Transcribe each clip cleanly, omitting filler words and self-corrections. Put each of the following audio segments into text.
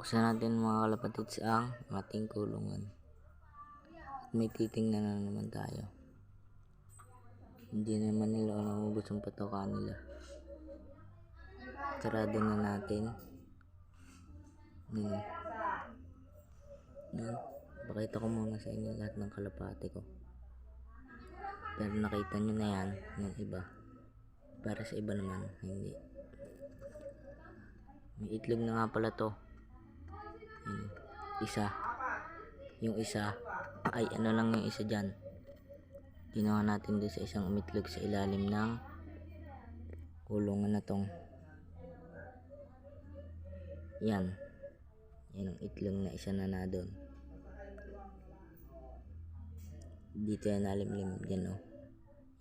Buksan natin mga kalapatids ang ating kulungan. At may titingnan na naman tayo. Hindi naman nila naubos ang patoka nila. Sarado na natin. Yan. Pakita ko muna sa inyo lahat ng kalapati ko. Pero nakita nyo na yan ng iba. Para sa iba naman, hindi. May itlog na nga pala to. Isa. Yung isa ay ano lang yung isa dyan. Ginawa natin doon sa isang umitlog sa ilalim ng kulungan na tong. Yan. Yan ang itlog na isa na doon. Dito yan nalimlim. Yan o.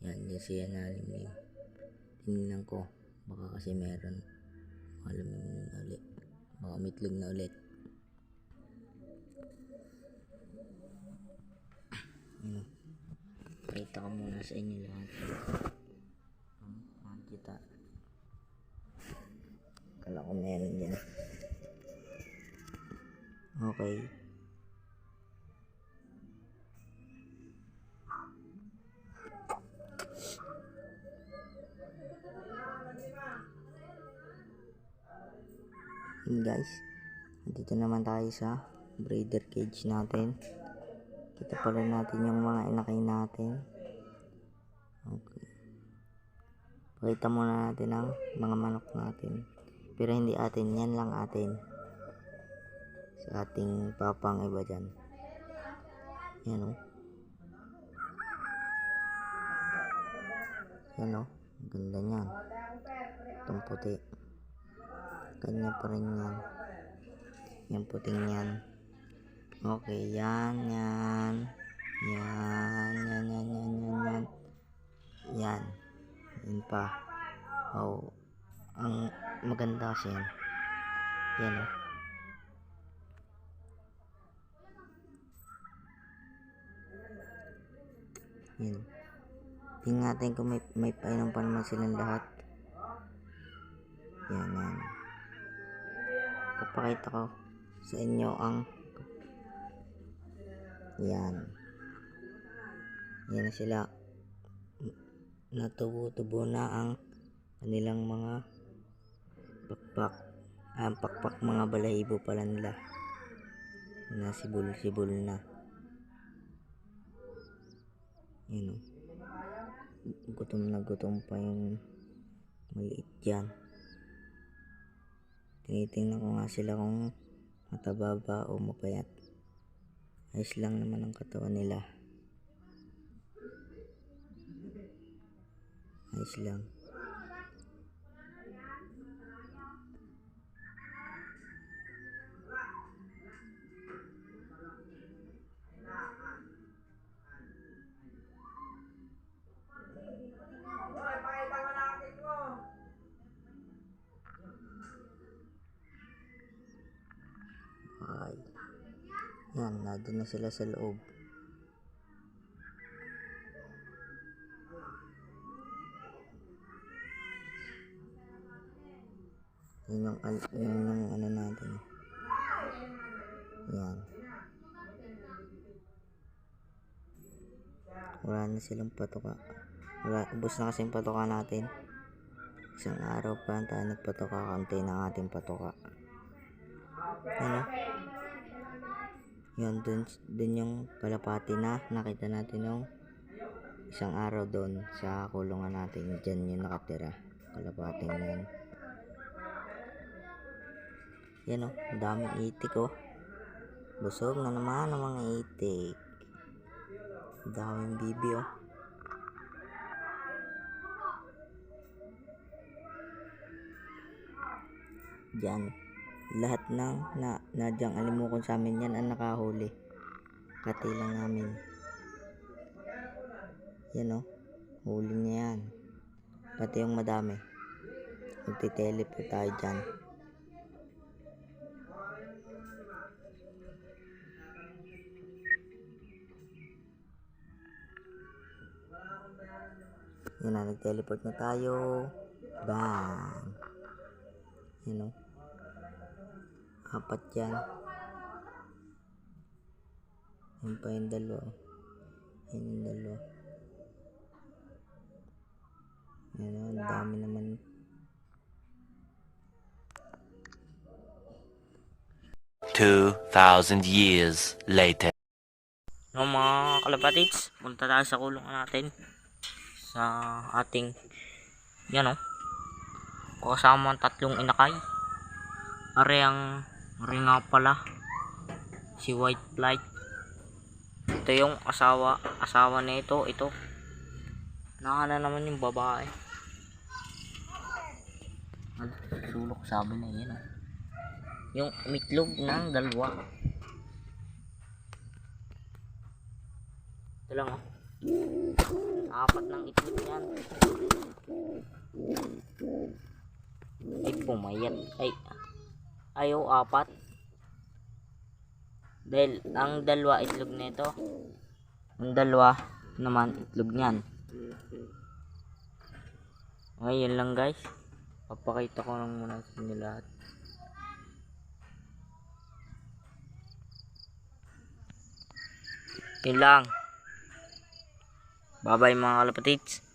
Yan. Yan siya nalimlim. Tingnan ko. Baka kasi meron. Malamig na ulit. Baka umitlog na ulit. Pakita ko muna sa inyo lahat. Makikita. Kala ko meron dyan. Okay. Yun guys. Dito naman tayo sa breeder cage natin. Kita pala natin yung mga inakay natin. Okay. Pakita muna natin ang mga manok natin. Pero hindi atin. Yan lang atin. Sa ating papang iba dyan. Yan o. Yan o. Ganda nyan. Itong puti. Kanya pa rin yan. Yan puting yan. Okay, yan. Yan. Yan pa. Oh, ang maganda kasi yan. Yan o. Yan. Tingnan natin kung may painom pa naman silang lahat. Yan. Papakita ko sa inyo ang yan na sila. Natubo-tubo na ang kanilang mga pakpak. Ang pakpak mga balahibo pala nila. Nasibol na. Yan o. Gutom na gutom pa yung maliit dyan. Tinitingnan ko nga sila kung mataba ba o mapayat. Ayos lang naman ang katawan nila. Ayos lang. Ay. Yan, nandun na sila sa loob. Yun yung ano natin. Yan. Wala na silang patoka. Ubos na kasi yung patoka natin. Isang araw pa tayo nagpatoka. Kaunti na ating patoka. Ano? Yun, dun yung kalapati na nakita natin nung isang araw doon sa kulungan natin. Diyan yung nakatira. Kalapating yan. Yan o, daming itik o. Busog na naman ang mga itik. Daming bibi o. Diyan. Lahat ng nadyang alimukon sa amin yan ang nakahuli. Kati lang namin. Yan o. Huli niya yan. Pati yung madami. Magtiteleport tayo dyan. Yan na, nag-teleport na tayo. Bang! Yan o. Apat yan. Yan pa yung dalawa. Yan yung dalawa. Yan, ang dami naman. $2,000 later. No, mga kalapatids, punta tayo sa kulungan natin. Sa ating, yan o. Kasama ang tatlong inakay. Are nga pala. Si White Flight. Ito yung asawa na ito. Nakana naman yung babae. Sulok sabi na yan o. Yung umitlog ng dalawa. Ito lang o. Apat ng itlog yan. Ay pumayat. Ayaw apat. Dahil ang dalawa itlog nito. Ang dalawa naman itlog niyan. Ngayon lang guys. Papakita ko lang muna sa inyo lahat. Yun lang. Bye bye mga kalapatids.